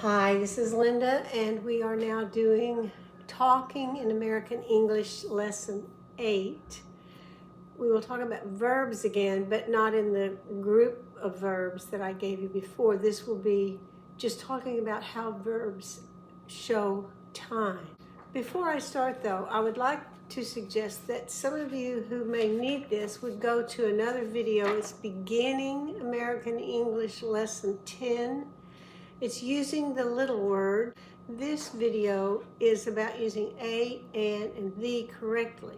Hi, this is Linda, and we are now doing Talking in American English Lesson 8. We will talk about verbs again, but not in the group of verbs that I gave you before. This will be just talking about how verbs show time. Before I start, though, I would like to suggest that some of you who may need this would go to another video. It's Beginning American English Lesson 10. It's using the little word. This video is about using a, and the correctly.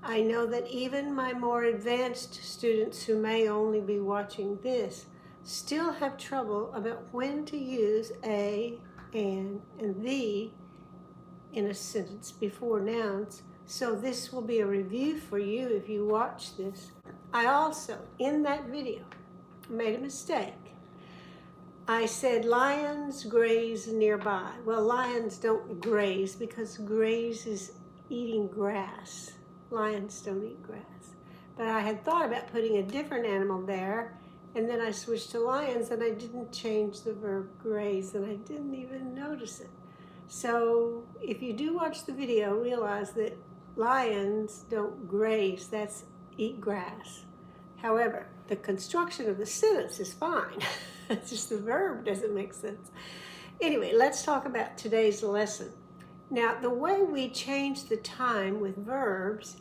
I know that even my more advanced students who may only be watching this still have trouble about when to use a, and the in a sentence before nouns. So this will be a review for you if you watch this. I also, in that video, made a mistake. I said lions graze nearby. Well, lions don't graze because graze is eating grass. Lions don't eat grass. But I had thought about putting a different animal there, and then I switched to lions, and I didn't change the verb graze, and I didn't even notice it. So if you do watch the video, realize that lions don't graze, that's eat grass. However, the construction of the sentence is fine. It's just the verb doesn't make sense. Anyway, let's talk about today's lesson. Now, the way we change the time with verbs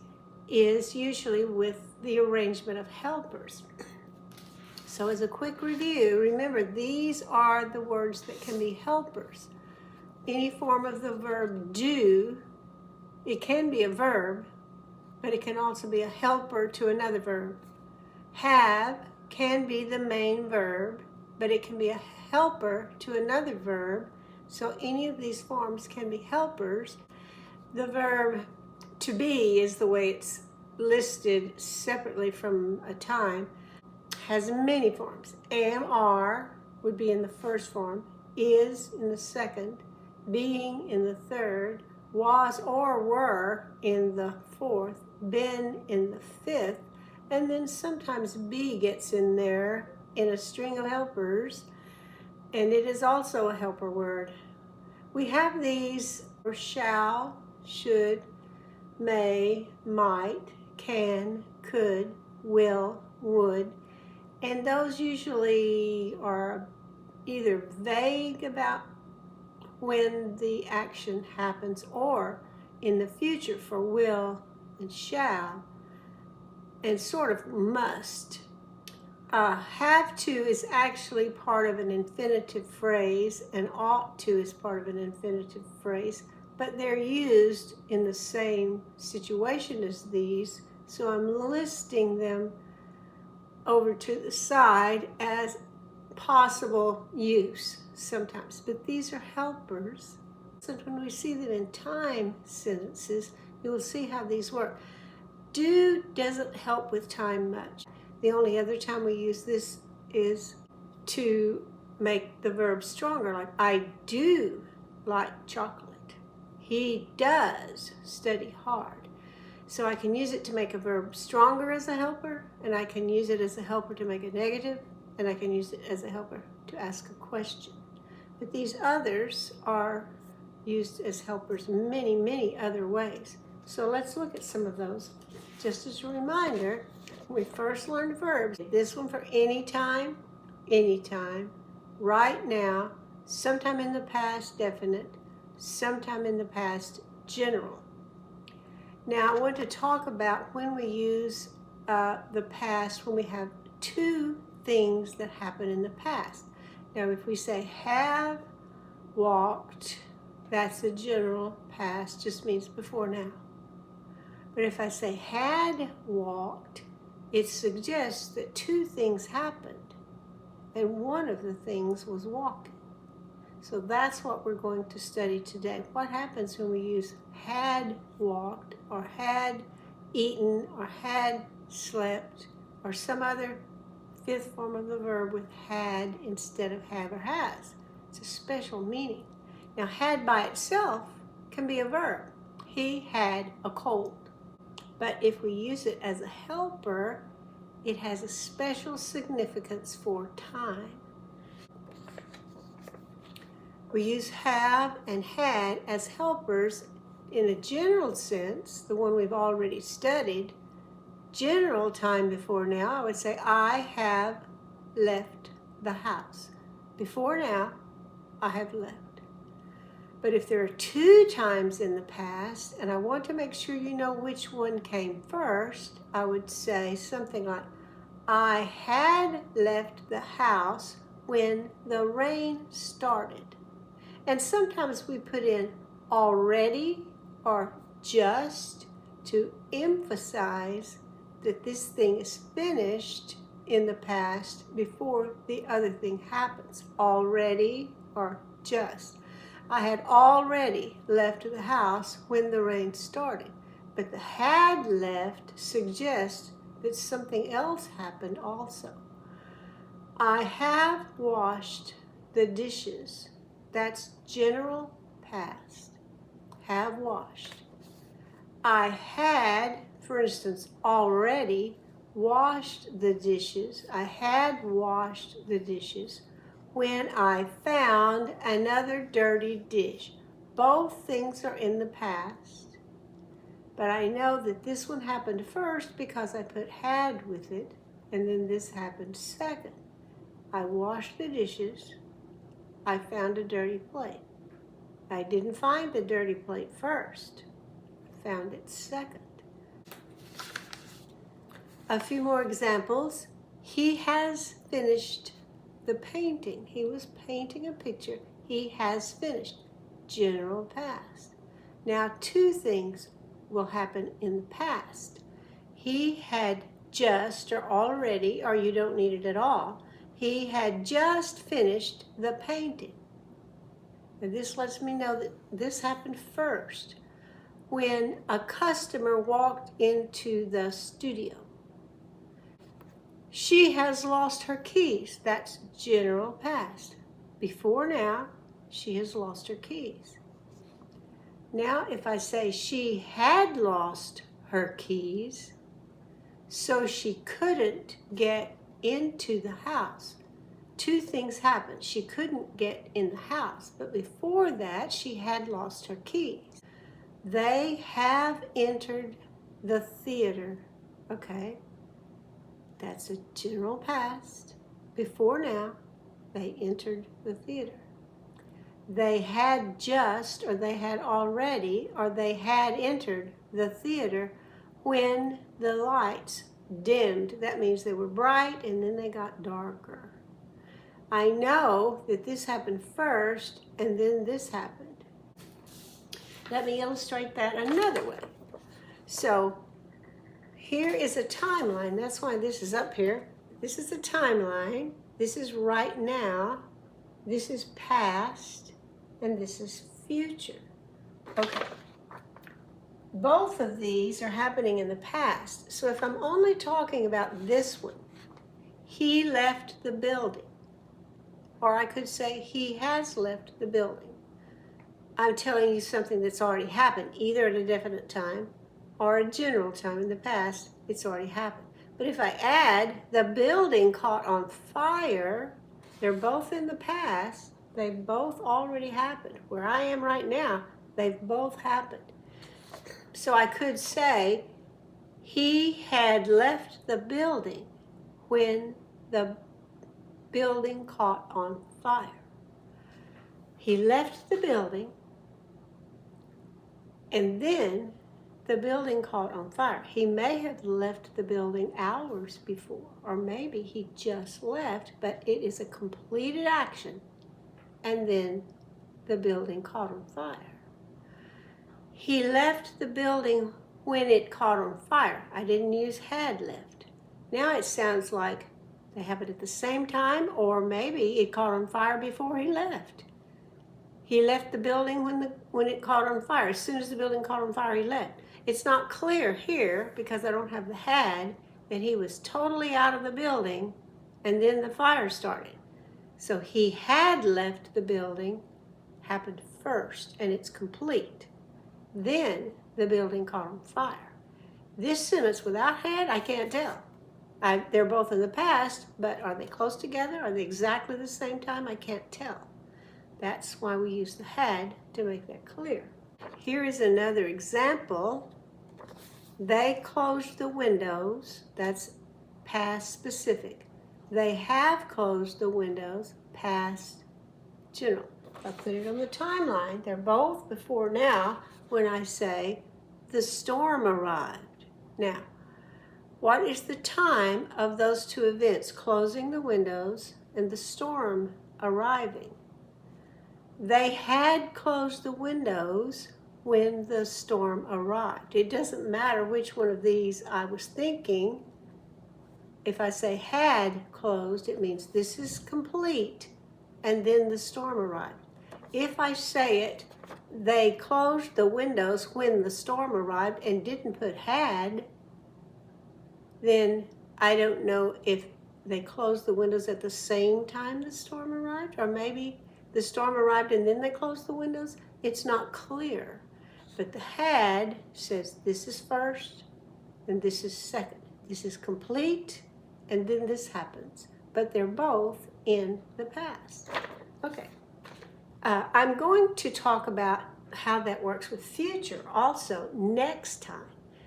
is usually with the arrangement of helpers. So as a quick review, remember these are the words that can be helpers. Any form of the verb do, it can be a verb, but it can also be a helper to another verb. Have can be the main verb, but it can be a helper to another verb. So any of these forms can be helpers. The verb to be is the way it's listed separately from a time, has many forms. Am, are would be in the first form, is in the second, being in the third, was or were in the fourth, been in the fifth, and then sometimes be gets in there in a string of helpers, and it is also a helper word. We have these for shall, should, may, might, can, could, will, would, and those usually are either vague about when the action happens or in the future for will and shall, and sort of must. Have to is actually part of an infinitive phrase, and ought to is part of an infinitive phrase, but they're used in the same situation as these, so I'm listing them over to the side as possible use sometimes. But these are helpers. So when we see them in time sentences, you will see how these work. Do doesn't help with time much. The only other time we use this is to make the verb stronger, like I do like chocolate. He does study hard. So I can use it to make a verb stronger as a helper, and I can use it as a helper to make a negative, and I can use it as a helper to ask a question. But these others are used as helpers many, many other ways. So let's look at some of those. Just as a reminder, when we first learned verbs, this one for anytime, right now, sometime in the past definite, sometime in the past general. Now I want to talk about when we use the past when we have two things that happen in the past. Now if we say have walked, that's the general past, just means before now. But if I say had walked, it suggests that two things happened, and one of the things was walking. So that's what we're going to study today. What happens when we use had walked, or had eaten, or had slept, or some other fifth form of the verb with had instead of have or has. It's a special meaning. Now, had by itself can be a verb. He had a cold. But if we use it as a helper, it has a special significance for time. We use have and had as helpers in a general sense, the one we've already studied. General time before now, I would say, I have left the house. Before now, I have left. But if there are two times in the past, and I want to make sure you know which one came first, I would say something like, I had left the house when the rain started. And sometimes we put in already or just to emphasize that this thing is finished in the past before the other thing happens. Already or just. I had already left the house when the rain started, but the had left suggests that something else happened also. I have washed the dishes. That's general past. Have washed. I had, for instance, already washed the dishes. I had washed the dishes when I found another dirty dish. Both things are in the past, but I know that this one happened first because I put had with it, and then this happened second. I washed the dishes. I found a dirty plate. I didn't find the dirty plate first. I found it second. A few more examples. He has finished the painting. He was painting a picture. He has finished. General past. Now, two things will happen in the past. He had just or already, or you don't need it at all. He had just finished the painting. And this lets me know that this happened first when a customer walked into the studio. She has lost her keys. That's general past. Before now, she has lost her keys. Now, if I say she had lost her keys, so she couldn't get into the house. Two things happened. She couldn't get in the house, but before that, she had lost her keys. They have entered the theater. Okay. That's a general past. Before now, they entered the theater. They had just, or they had already, or they had entered the theater when the lights dimmed. That means they were bright and then they got darker. I know that this happened first and then this happened. Let me illustrate that another way. So, here is a timeline. That's why this is up here. This is a timeline. This is right now. This is past. And this is future. Okay. Both of these are happening in the past. So if I'm only talking about this one, he left the building. Or I could say he has left the building. I'm telling you something that's already happened, either at a definite time or a general time in the past. It's already happened. But if I add the building caught on fire, they're both in the past. They both already happened. Where I am right now, they've both happened. So I could say he had left the building when the building caught on fire. He left the building and then the building caught on fire. He may have left the building hours before, or maybe he just left, but it is a completed action, and then the building caught on fire. He left the building when it caught on fire. I didn't use had left. Now it sounds like they happened at the same time, or maybe it caught on fire before he left. He left the building when it caught on fire. As soon as the building caught on fire, he left. It's not clear here, because I don't have the had, that he was totally out of the building and then the fire started. So he had left the building happened first, and it's complete. Then the building caught on fire. This sentence without had, I can't tell. They're both in the past, but are they close together? Are they exactly the same time? I can't tell. That's why we use the had to make that clear. Here is another example. They closed the windows. That's past specific. They have closed the windows, past general. I put it on the timeline. They're both before now when I say the storm arrived. Now, what is the time of those two events, closing the windows and the storm arriving? They had closed the windows when the storm arrived. It doesn't matter which one of these I was thinking. If I say had closed, it means this is complete, and then the storm arrived. If I say it, they closed the windows when the storm arrived and didn't put had, then I don't know if they closed the windows at the same time the storm arrived, or maybe the storm arrived and then they closed the windows. It's not clear. But the had says this is first and this is second. This is complete and then this happens. But they're both in the past. Okay. I'm going to talk about how that works with future also next time.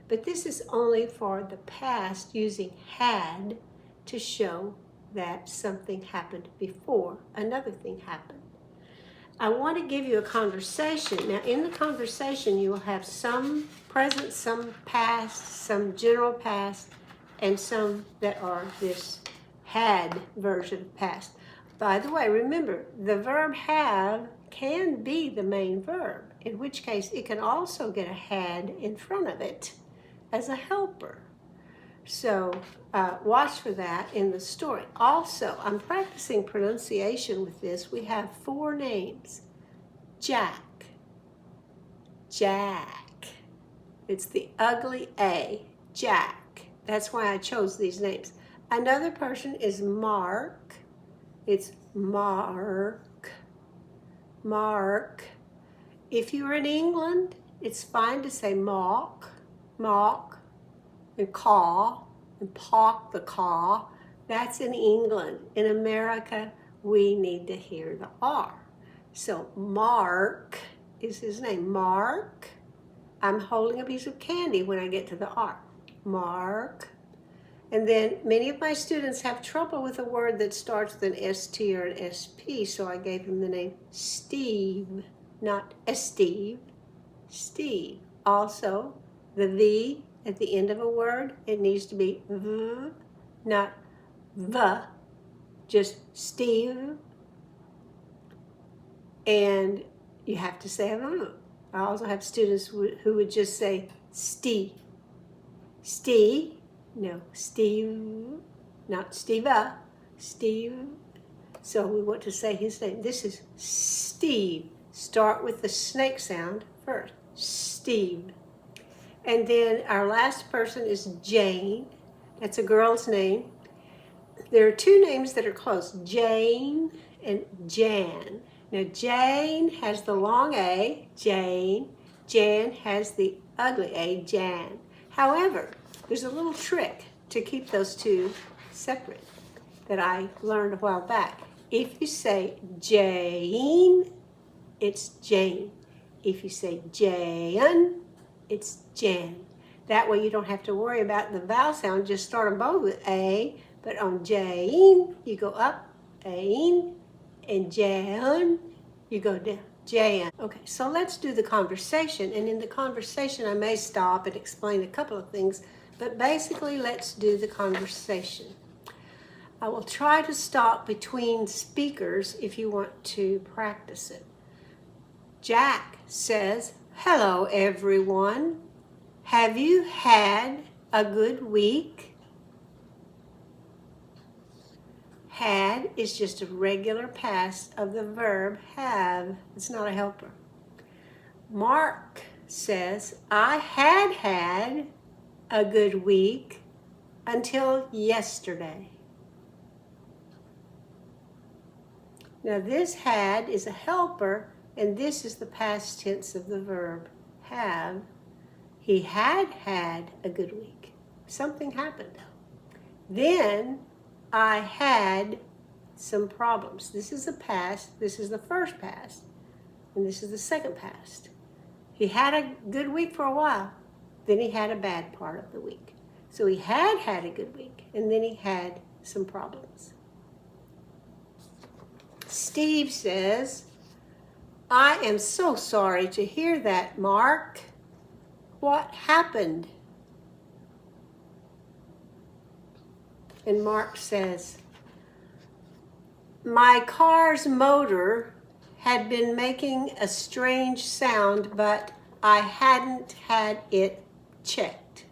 But this is only for the past, using had to show that something happened before another thing happened. I want to give you a conversation. Now, in the conversation, you will have some present, some past, some general past, and some that are this had version of past. By the way, remember, the verb have can be the main verb, in which case it can also get a had in front of it as a helper. So watch for that in the story. Also, I'm practicing pronunciation with this. We have 4 names. Jack. Jack. It's the ugly A. Jack. That's why I chose these names. Another person is Mark. It's Mark. Mark. If you're in England, it's fine to say Mark. Mark. And caw, and park the car. That's in England. In America, we need to hear the R. So Mark is his name. Mark. I'm holding a piece of candy when I get to the R. Mark. And then many of my students have trouble with a word that starts with an ST or an SP, so I gave him the name Steve, not Steve. Steve. Also, the V at the end of a word, it needs to be V, not the, just Steve. And you have to say V. I also have students who would just say Steve. Steve, no, Steve, not Steve, Steve. So we want to say his name. This is Steve. Start with the snake sound first. Steve. And then our last person is Jane. That's a girl's name. There are 2 names that are close, Jane and Jan. Now Jane has the long A, Jane. Jan has the ugly A, Jan. However, there's a little trick to keep those 2 separate that I learned a while back. If you say Jane, it's Jane. If you say Jan, it's Jan. That way you don't have to worry about the vowel sound. Just start them both with A, but on Jane, you go up, Ain, and Jan, you go down, Jan. Okay, so let's do the conversation. And in the conversation, I may stop and explain a couple of things, but basically, let's do the conversation. I will try to stop between speakers if you want to practice it. Jack says, "Hello, everyone. Have you had a good week?" Had is just a regular past of the verb have. It's not a helper. Mark says, "I had a good week until yesterday." Now this had is a helper, and this is the past tense of the verb have. He had a good week. Something happened. Then I had some problems. This is the past, this is the first past, and this is the second past. He had a good week for a while, then he had a bad part of the week. So he had a good week, and then he had some problems. Steve says, I am so sorry to hear that, Mark. What happened? And Mark says, my car's motor had been making a strange sound, but I hadn't had it checked.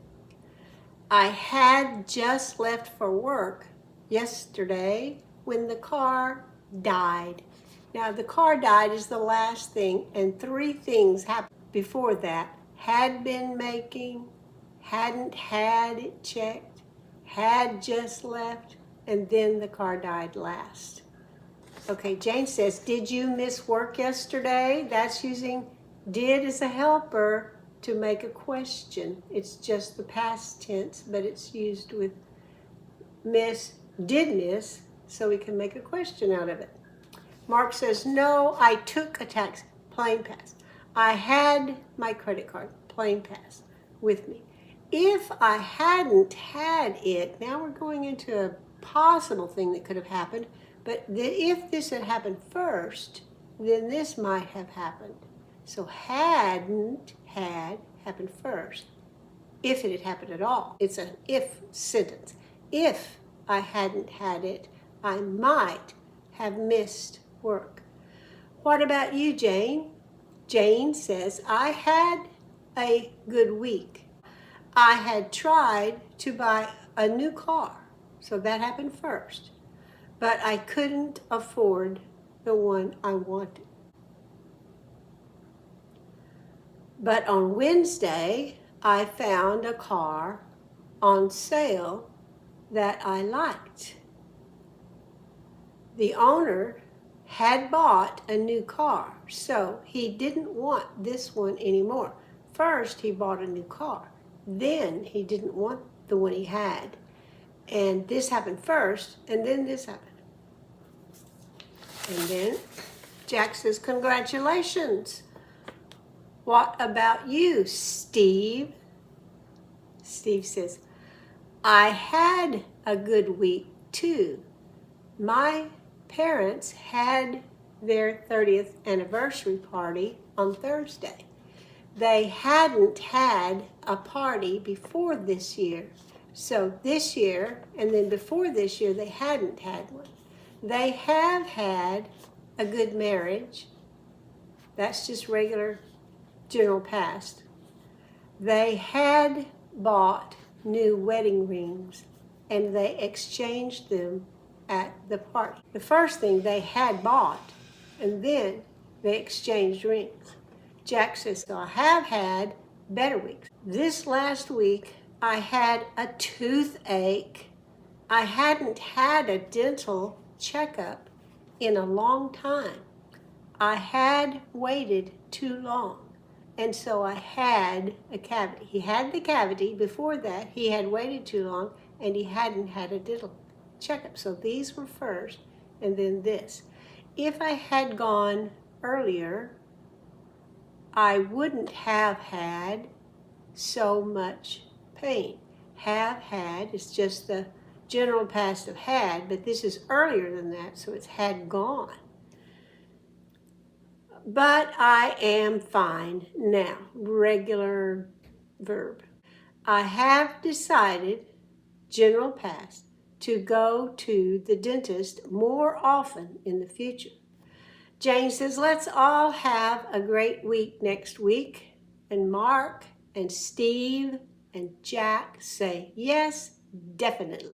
I had just left for work yesterday when the car died. Now, the car died is the last thing, and 3 things happened before that. Had been making, hadn't had it checked, had just left, and then the car died last. Okay, Jane says, did you miss work yesterday? That's using did as a helper to make a question. It's just the past tense, but it's used with miss, did miss, so we can make a question out of it. Mark says, no, I took a taxi, plain past. I had my credit card, plain past, with me. If I hadn't had it, now we're going into a possible thing that could have happened, but if this had happened first, then this might have happened. So hadn't had happened first, if it had happened at all. It's an if sentence. If I hadn't had it, I might have missed work. What about you, Jane? Jane says, I had a good week. I had tried to buy a new car, so that happened first, but I couldn't afford the one I wanted. But on Wednesday, I found a car on sale that I liked. The owner had bought a new car, so he didn't want this one anymore. First, he bought a new car. Then he didn't want the one he had. And this happened first, and then this happened. And then Jack says, congratulations. What about you, Steve? Steve says, I had a good week too. My parents had their 30th anniversary party on Thursday. They hadn't had a party before this year. So this year, and then before this year, they hadn't had one. They have had a good marriage. That's just regular general past. They had bought new wedding rings, and they exchanged them at the party. The first thing they had bought, and then they exchanged rings. Jack says, so I have had better weeks. This last week, I had a toothache. I hadn't had a dental checkup in a long time. I had waited too long, and so I had a cavity. He had the cavity. Before that, he had waited too long, and he hadn't had a dental checkup. So these were first, and then this. If I had gone earlier, I wouldn't have had so much pain. Have had is just the general past of had, but this is earlier than that, so it's had gone. But I am fine now, regular verb. I have decided, general past, to go to the dentist more often in the future. Jane says, let's all have a great week next week. And Mark and Steve and Jack say, yes, definitely.